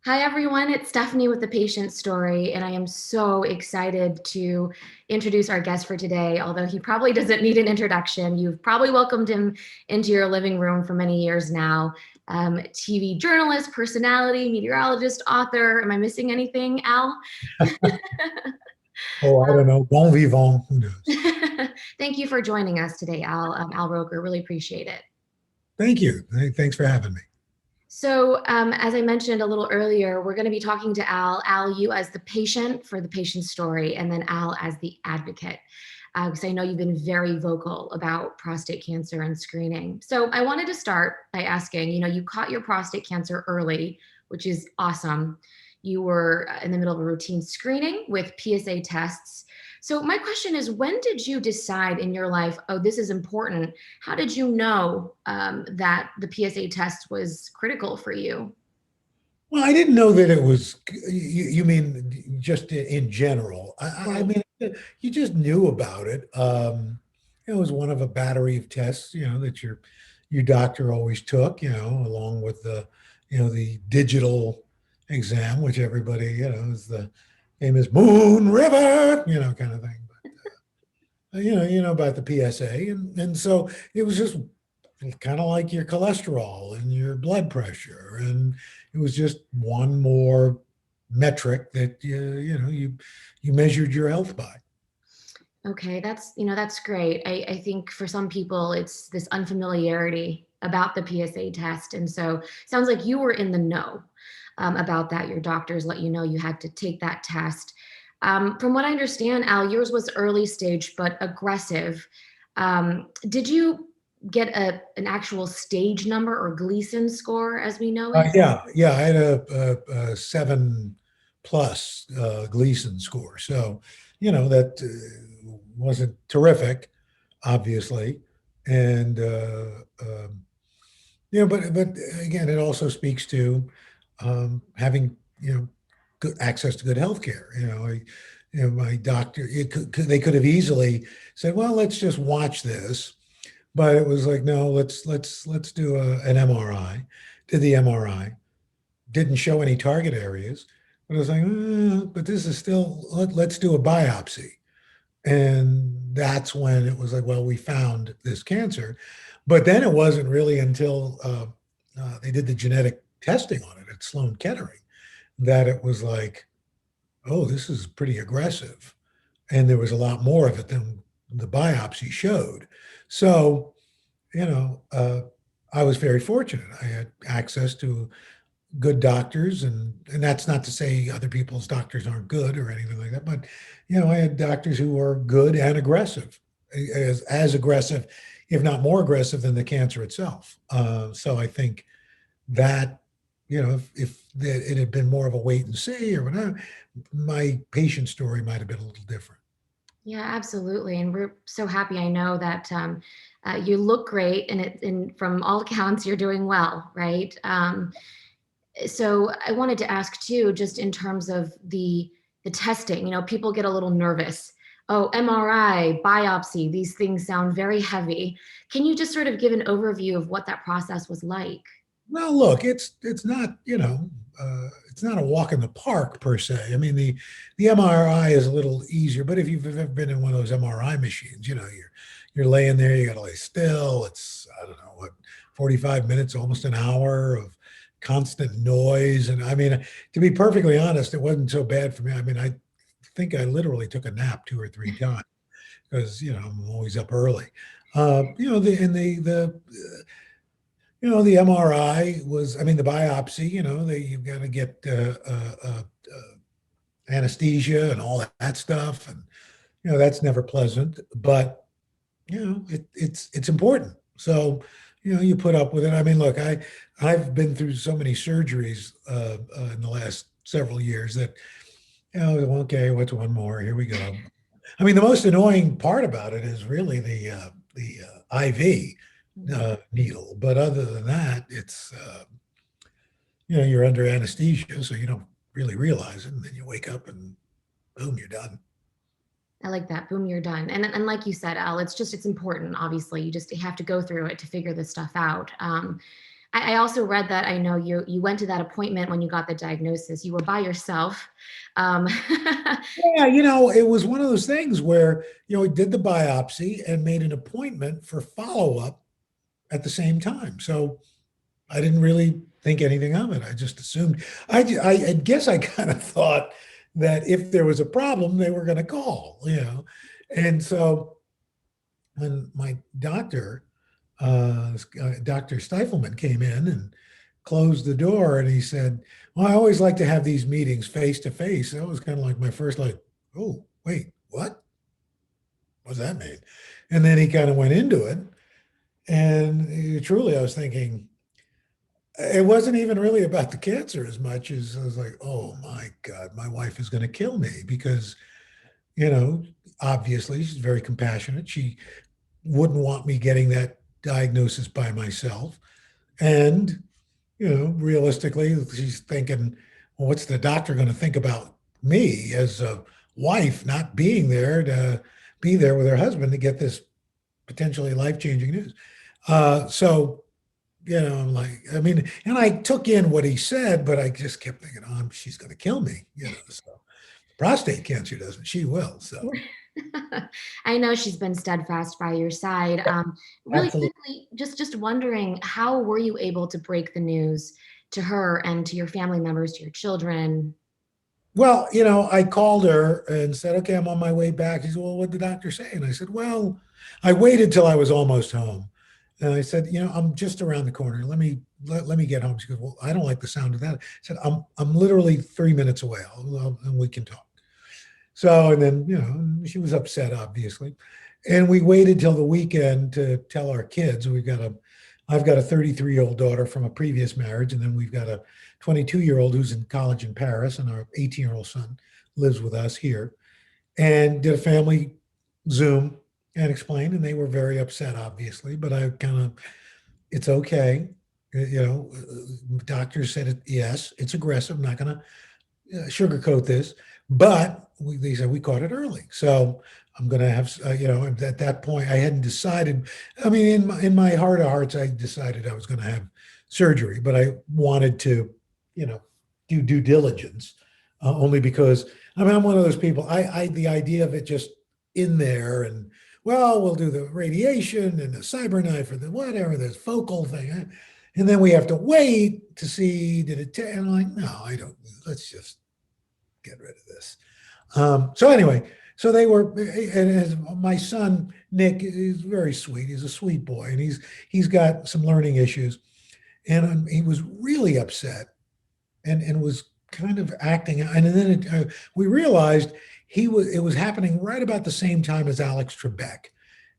Hi, everyone. It's Stephanie with the Patient Story, and I am so excited to introduce our guest for today. Although he probably doesn't need an introduction, you've probably welcomed him into your living room for many years now. TV journalist, personality, meteorologist, author. Am I missing anything, Al? Oh, I don't know. Bon vivant. Who knows? Thank you for joining us today, Al. Al Roker. Really appreciate it. Thank you. Thanks for having me. So, as I mentioned a little earlier, we're going to be talking to Al. Al, you as the patient for the patient story, and then Al as the advocate, because I know you've been very vocal about prostate cancer and screening. So, I wanted to start by asking, you caught your prostate cancer early, which is awesome. You were in the middle of a routine screening with PSA tests. So, my question is, when did you decide in your life, oh, this is important? How did you know that the PSA test was critical for you? Well, I didn't know that it was, you mean just in general. I Right. mean, you just knew about it. It was one of a battery of tests, that your doctor always took, along with the digital exam, which everybody, is the famous moon river, kind of thing. You know about the PSA, and so it was just kind of like your cholesterol and your blood pressure, and it was just one more metric that you measured your health by. Okay, that's great. I think for some people it's this unfamiliarity about the PSA test. And so sounds like you were in the know about that. Your doctors let you know you had to take that test. From what I understand, Al, yours was early stage but aggressive. Did you get an actual stage number or Gleason score as we know it? Yeah, I had a 7+ Gleason score, so that wasn't terrific, obviously, and but again, it also speaks to having good access to good health care. My doctor, they could have easily said, "Well, let's just watch this," but it was like, "No, let's do an MRI." Did the MRI, didn't show any target areas, but I was like, but this is still, let's do a biopsy. And that's when it was like, well, we found this cancer. But then it wasn't really until they did the genetic testing on it at Sloan Kettering that it was like, oh, this is pretty aggressive. And there was a lot more of it than the biopsy showed. So, I was very fortunate. I had access to good doctors, and that's not to say other people's doctors aren't good or anything like that, but I had doctors who were good and aggressive, as aggressive, if not more aggressive than the cancer itself. So I think that if it had been more of a wait and see or whatever, my patient story might have been a little different. Yeah, absolutely. And we're so happy. I know that you look great, and from all accounts, you're doing well, right? So I wanted to ask too, just in terms of the testing. People get a little nervous. Oh, MRI, biopsy, these things sound very heavy. Can you just sort of give an overview of what that process was like? Well, look, it's not it's not a walk in the park per se. I mean, the MRI is a little easier, but if you've ever been in one of those MRI machines, you're laying there, you got to lay still. It's, I don't know what, 45 minutes, almost an hour of constant noise. And I mean, to be perfectly honest, it wasn't so bad for me. I mean, I think I literally took a nap 2 or 3 times because I'm always up early. The MRI was, I mean, the biopsy, you've got to get anesthesia and all that stuff. And, that's never pleasant, but, it's important. So, you put up with it. I mean, look, I've been through so many surgeries in the last several years that, okay, what's one more? Here we go. I mean, the most annoying part about it is really the IV needle. But other than that, it's you're under anesthesia, so you don't really realize it, and then you wake up and boom, you're done. I like that. Boom, you're done. And like you said, Al, it's important. Obviously, you have to go through it to figure this stuff out. I also read that, I know you went to that appointment when you got the diagnosis. You were by yourself. Um, Yeah, it was one of those things where, we did the biopsy and made an appointment for follow-up at the same time. So I didn't really think anything of it. I just assumed, I guess I kind of thought that if there was a problem, they were going to call. And so when my doctor, Dr. Stifelman, came in and closed the door, and he said, "Well, I always like to have these meetings face to face." That was kind of like my first, like, "Oh, wait, what? What does that mean?" And then he kind of went into it. And truly, I was thinking, it wasn't even really about the cancer as much as I was like, oh my God, my wife is going to kill me because, you know, obviously she's very compassionate. She wouldn't want me getting that diagnosis by myself. And, realistically, she's thinking, well, what's the doctor going to think about me as a wife not being there to be there with her husband to get this potentially life-changing news? So, I'm like, I mean, and I took in what he said, but I just kept thinking, oh, she's going to kill me. So prostate cancer doesn't, she will. So I know she's been steadfast by your side. Really absolutely. quickly, just wondering, how were you able to break the news to her and to your family members, to your children? Well, I called her and said, okay, I'm on my way back. She said, well, what did the doctor say? And I said, well, I waited till I was almost home. And I said, I'm just around the corner. Let me get home. She goes, well, I don't like the sound of that. I said, I'm literally 3 minutes away. And we can talk. So, and then, she was upset, obviously. And we waited till the weekend to tell our kids. I've got a 33-year-old daughter from a previous marriage, and then we've got a 22-year-old who's in college in Paris, and our 18-year-old son lives with us here. And did a family Zoom and explained, and they were very upset, obviously. But I kind of, it's okay. Doctors said yes, it's aggressive. I'm not going to sugarcoat this, but they said we caught it early. So I'm going to have, at that point, I hadn't decided. I mean, in my heart of hearts, I decided I was going to have surgery, but I wanted to, do due diligence, only because, I mean, I'm one of those people. The idea of it just in there, and well, we'll do the radiation and the cyberknife or the whatever, this focal thing. And then we have to wait to see, did it, and I'm like, no, I don't, let's just get rid of this. So anyway, so they were, and my son Nick is very sweet. He's a sweet boy, and he's got some learning issues, and he was really upset, and was kind of acting. And then we realized it was happening right about the same time as Alex Trebek,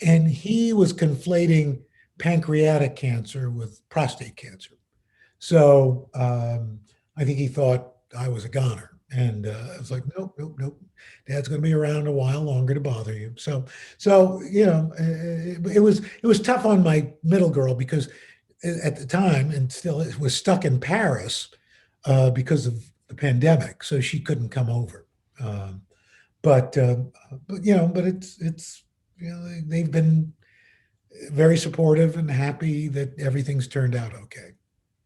and he was conflating pancreatic cancer with prostate cancer. So I think he thought I was a goner. And I was like, nope, nope, nope. Dad's going to be around a while longer to bother you. So it was tough on my middle girl because at the time, and still, it was stuck in Paris because of the pandemic, so she couldn't come over. Um, but it's they've been very supportive and happy that everything's turned out okay.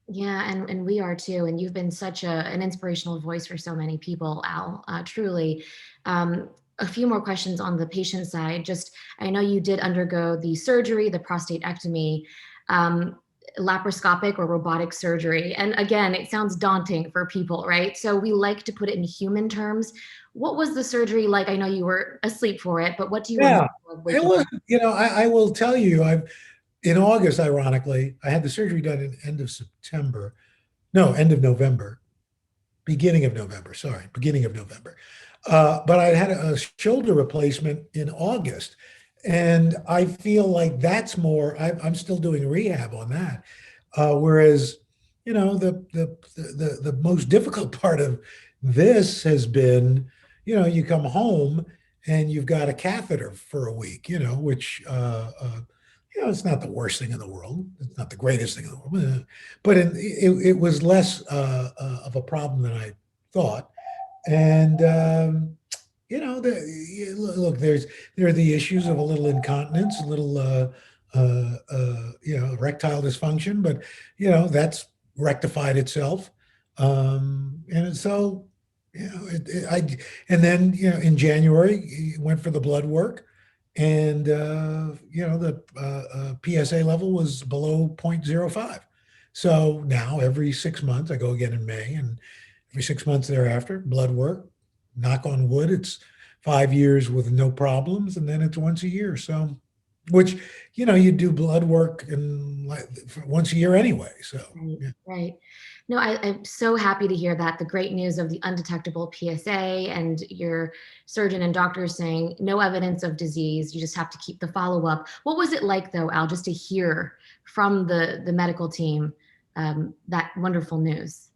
Yeah, and we are too. And you've been such an inspirational voice for so many people, Al. Truly. A few more questions on the patient side. Just, I know you did undergo the surgery, the prostatectomy, um, laparoscopic or robotic surgery. And again, it sounds daunting for people, right? So we like to put it in human terms. What was the surgery like? I know you were asleep for it, but what do you remember Yeah, of it waking was. up? I will tell you, in August, ironically, I had the surgery done in end of September. No, end of November, beginning of November. Sorry, beginning of November. But I had a shoulder replacement in August, and I feel like that's more. I'm still doing rehab on that. Whereas, the most difficult part of this has been, you come home and you've got a catheter for a week, which it's not the worst thing in the world. It's not the greatest thing in the world, but it was less of a problem than I thought. And look, there are the issues of a little incontinence, a little erectile dysfunction, but that's rectified itself. And so, and then, in January, went for the blood work, and, the PSA level was below 0.05. So now every 6 months, I go again in May, and every 6 months thereafter, blood work, knock on wood, it's 5 years with no problems, and then it's once a year. So, which, you do blood work once a year anyway. So, Right, yeah. right. No, I'm so happy to hear that. The great news of the undetectable PSA and your surgeon and doctors saying no evidence of disease. You just have to keep the follow-up. What was it like, though, Al, just to hear from the medical team that wonderful news?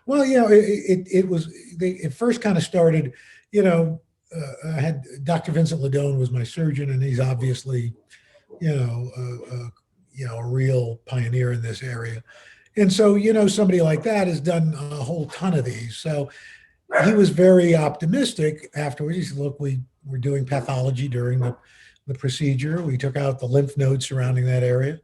Well, it was, it first kind of started, I had Dr. Vincent Ladone was my surgeon, and he's obviously, a real pioneer in this area. And so, somebody like that has done a whole ton of these. So he was very optimistic afterwards. He said, look, we're doing pathology during the procedure. We took out the lymph nodes surrounding that area,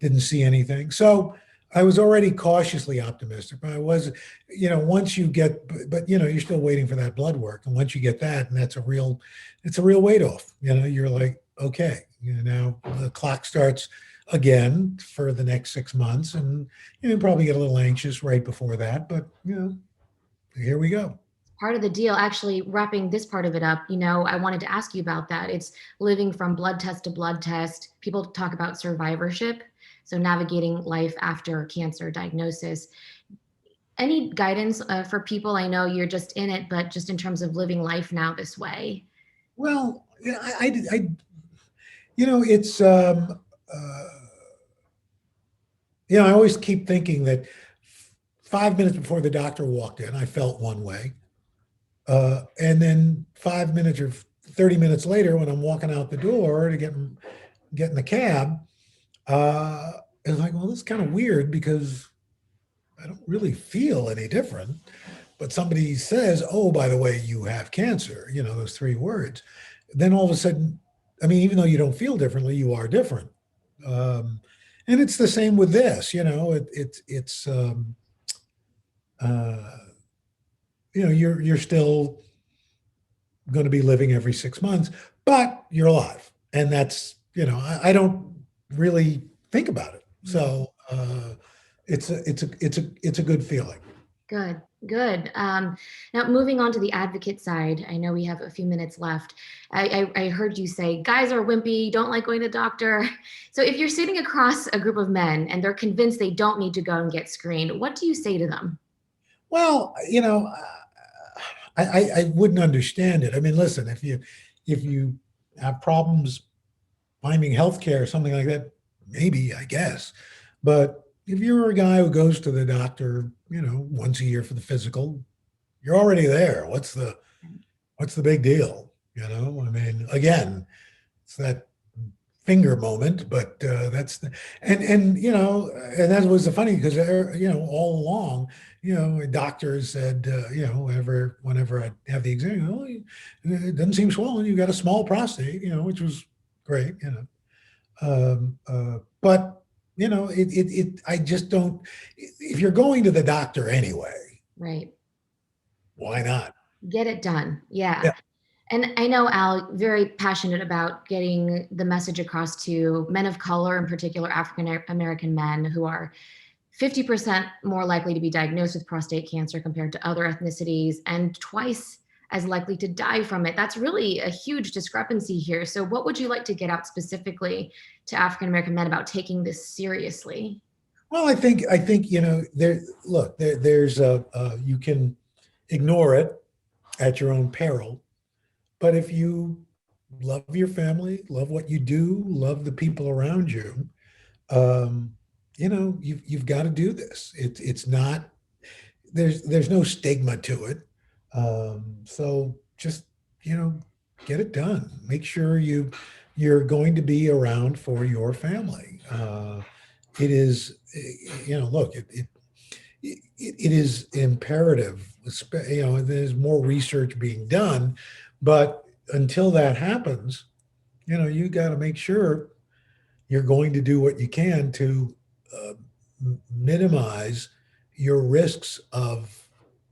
didn't see anything. So I was already cautiously optimistic, but I was, once you get, but you're still waiting for that blood work. And once you get that, and it's a real weight off, you're like, okay, now the clock starts again for the next 6 months, and probably get a little anxious right before that, but here we go. Part of the deal, actually wrapping this part of it up, I wanted to ask you about that. It's living from blood test to blood test. People talk about survivorship, so navigating life after cancer diagnosis. Any guidance for people? I know you're just in it, but just in terms of living life now this way. Well, yeah, it's, I always keep thinking that 5 minutes before the doctor walked in, I felt one way. And then 5 minutes or 30 minutes later, when I'm walking out the door to get in the cab, it's like, well, this is kind of weird because I don't really feel any different. But somebody says, oh, by the way, you have cancer, those 3 words. Then all of a sudden, I mean, even though you don't feel differently, you are different. And it's the same with this, it's you're still going to be living every 6 months, but you're alive. And that's, I don't really think about it. So it's a good feeling. Good, good. Now, moving on to the advocate side, I know we have a few minutes left. I heard you say guys are wimpy, don't like going to the doctor. So if you're sitting across a group of men and they're convinced they don't need to go and get screened, what do you say to them? Well, I wouldn't understand it. I mean, listen, if you have problems finding healthcare or something like that, maybe, I guess. But if you're a guy who goes to the doctor, once a year for the physical, you're already there. What's the big deal? I mean, again, it's that finger moment, but that's and that was the funny because all along, doctors said, whenever I have the exam, oh, it doesn't seem swollen. You got a small prostate, which was great, but I just don't. If you're going to the doctor anyway, Right. why not? Get it done. Yeah. Yeah. And I know, Al, very passionate about getting the message across to men of color, in particular African American men, who are 50% more likely to be diagnosed with prostate cancer compared to other ethnicities, and twice as likely to die from it. That's really a huge discrepancy here. So what would you like to get out specifically to African American men about taking this seriously? Well, I think there's you can ignore it at your own peril. But if you love your family, love what you do, love the people around you, you've got to do this. It's not, there's no stigma to it. So just, get it done. Make sure you're going to be around for your family. It is, look, it is imperative. There's more research being done, but until that happens, you got to make sure you're going to do what you can to uh, minimize your risks of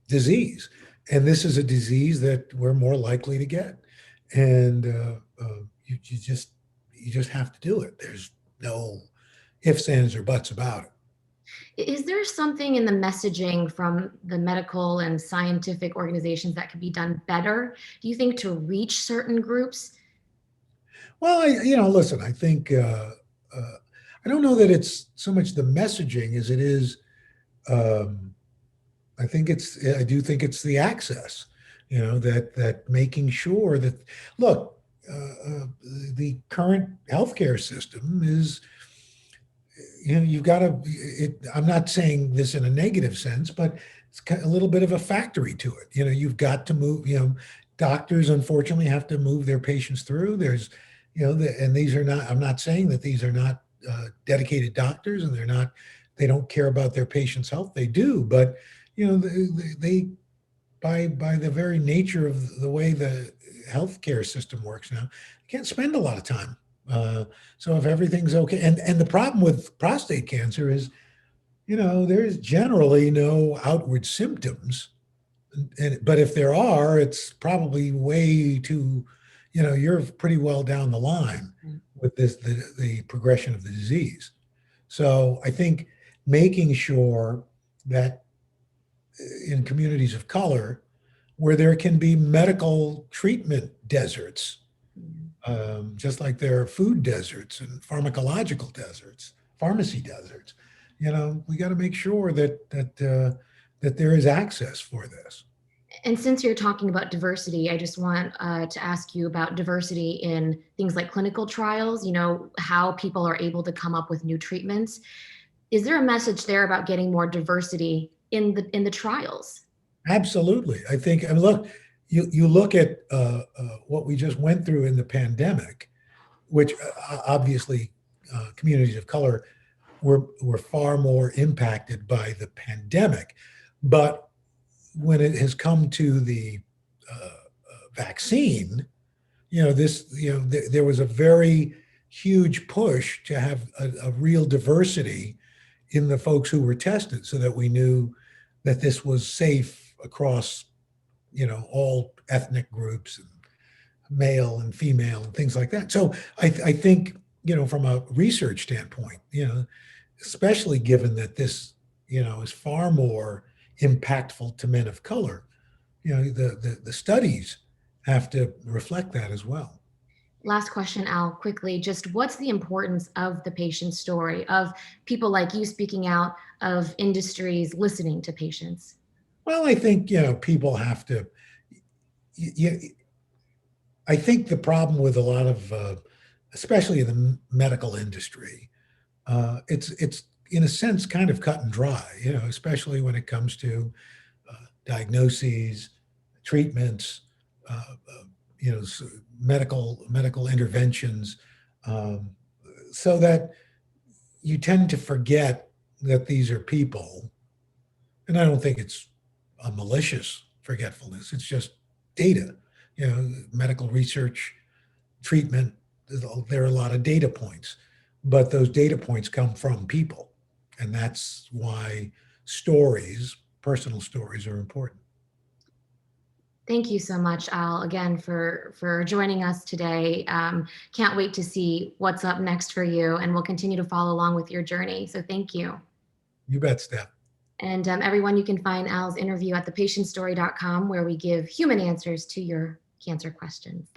disease. And this is a disease that we're more likely to get. And you just have to do it. There's no ifs, ands, or buts about it. Is there something in the messaging from the medical and scientific organizations that could be done better, do you think, to reach certain groups? Well, listen, I think I don't know that it's so much the messaging as it is. Um, I do think it's the access. That making sure that look, the current healthcare system is, you've got to. I'm not saying this in a negative sense, but it's a little bit of a factory to it. You've got to move. Doctors unfortunately have to move their patients through. There's, and these are not. I'm not saying that these are not dedicated doctors, and they don't care about their patients' health. They do, but they by the very nature of the way the healthcare system works now, you can't spend a lot of time. So if everything's okay, and the problem with prostate cancer is, there's generally no outward symptoms, but if there are, it's probably way too, you're pretty well down the line with the progression of the disease. So I think making sure that in communities of color, where there can be medical treatment deserts, just like there are food deserts and pharmacological deserts, pharmacy deserts. We got to make sure that there is access for this. And since you're talking about diversity, I just want to ask you about diversity in things like clinical trials, how people are able to come up with new treatments. Is there a message there about getting more diversity in the trials? Absolutely. I think, and look, you look at what we just went through in the pandemic, which obviously communities of color were far more impacted by the pandemic. But when it has come to the vaccine, there was a very huge push to have a real diversity in the folks who were tested, so that we knew that this was safe across, all ethnic groups, and male and female and things like that. So I think, from a research standpoint, especially given that this, is far more impactful to men of color, the studies have to reflect that as well. Last question, Al, quickly, just what's the importance of the patient story, of people like you speaking out, of industries listening to patients? Well, I think, people have to, I think the problem with a lot of, especially in the medical industry, it's in a sense kind of cut and dry, especially when it comes to diagnoses, treatments, medical interventions, so that you tend to forget that these are people. And I don't think it's a malicious forgetfulness. It's just data, medical research, treatment. There are a lot of data points, but those data points come from people. And that's why stories, personal stories, are important. Thank you so much, Al, again, for joining us today. Can't wait to see what's up next for you, and we'll continue to follow along with your journey. So thank you. You bet, Steph. And everyone, you can find Al's interview at thepatientstory.com, where we give human answers to your cancer questions.